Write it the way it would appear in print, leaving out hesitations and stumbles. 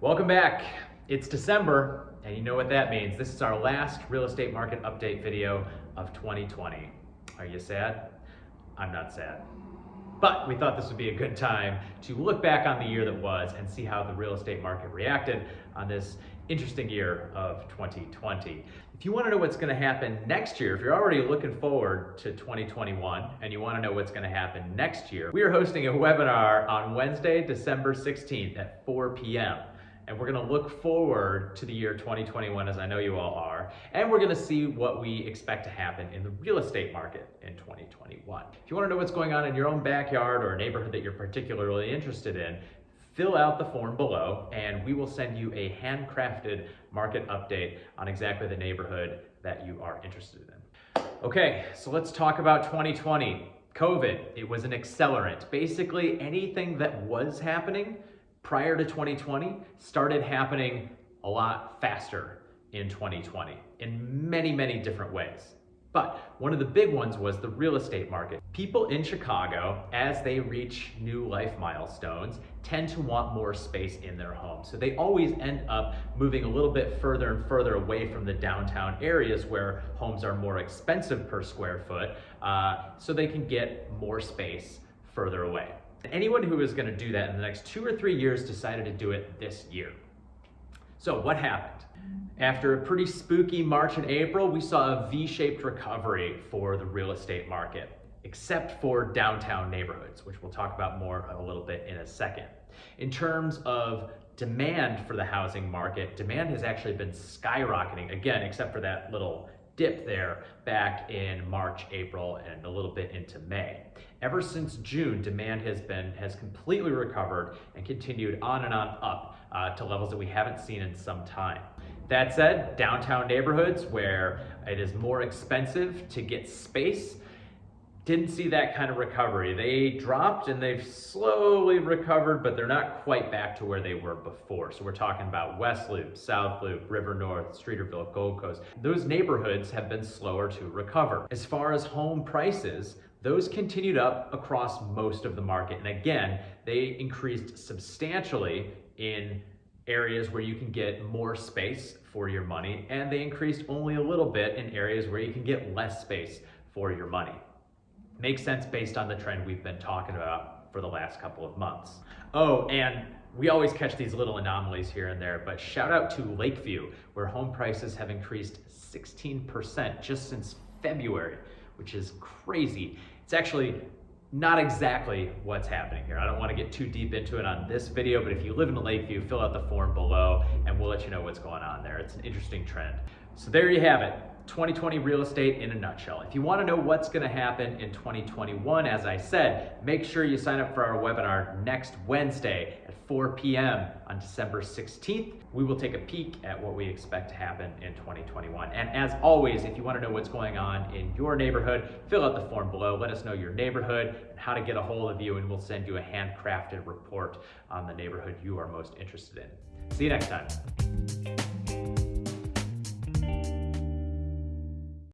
Welcome back. It's December, and you know what that means. This is our last real estate market update video of 2020. Are you sad? I'm not sad. But we thought this would be a good time to look back on the year that was and see how the real estate market reacted on this interesting year of 2020. If you want to know what's going to happen next year, if you're already looking forward to 2021 and you want to know what's going to happen next year, we are hosting a webinar on Wednesday, December 16th at 4 p.m. And we're going to look forward to the year 2021, as I know you all are, and we're going to see what we expect to happen in the real estate market in 2021. If you want to know what's going on in your own backyard or a neighborhood that you're particularly interested in, fill out the form below and we will send you a handcrafted market update on exactly the neighborhood that you are interested in. Okay, so let's talk about 2020. COVID, it was an accelerant. Basically, anything that was happening prior to 2020 started happening a lot faster in 2020 in many, many different ways. But one of the big ones was the real estate market. People in Chicago, as they reach new life milestones, tend to want more space in their home. So they always end up moving a little bit further and further away from the downtown areas where homes are more expensive per square foot, so they can get more space further away. Anyone who is going to do that in the next 2 or 3 years decided to do it this year. So what happened? After a pretty spooky March and April, we saw a V-shaped recovery for the real estate market, except for downtown neighborhoods, which we'll talk about more a little bit in a second. In terms of demand for the housing market, demand has actually been skyrocketing, again, except for that little dip there back in March, April, and a little bit into May. Ever since June, demand has completely recovered and continued on and on up to levels that we haven't seen in some time. That said, downtown neighborhoods where it is more expensive to get space didn't see that kind of recovery. They dropped and they've slowly recovered, but they're not quite back to where they were before. So we're talking about West Loop, South Loop, River North, Streeterville, Gold Coast. Those neighborhoods have been slower to recover. As far as home prices, those continued up across most of the market. And again, they increased substantially in areas where you can get more space for your money, and they increased only a little bit in areas where you can get less space for your money. Makes sense based on the trend we've been talking about for the last couple of months. Oh, and we always catch these little anomalies here and there, but shout out to Lakeview, where home prices have increased 16% just since February, which is crazy. It's actually not exactly what's happening here. I don't want to get too deep into it on this video, but if you live in Lakeview, fill out the form below and we'll let you know what's going on there. It's an interesting trend. So there you have it. 2020 real estate in a nutshell. If you want to know what's going to happen in 2021, as I said, make sure you sign up for our webinar next Wednesday at 4 p.m. on December 16th. We will take a peek at what we expect to happen in 2021. And as always, if you want to know what's going on in your neighborhood, fill out the form below. Let us know your neighborhood and how to get a hold of you, and we'll send you a handcrafted report on the neighborhood you are most interested in. See you next time.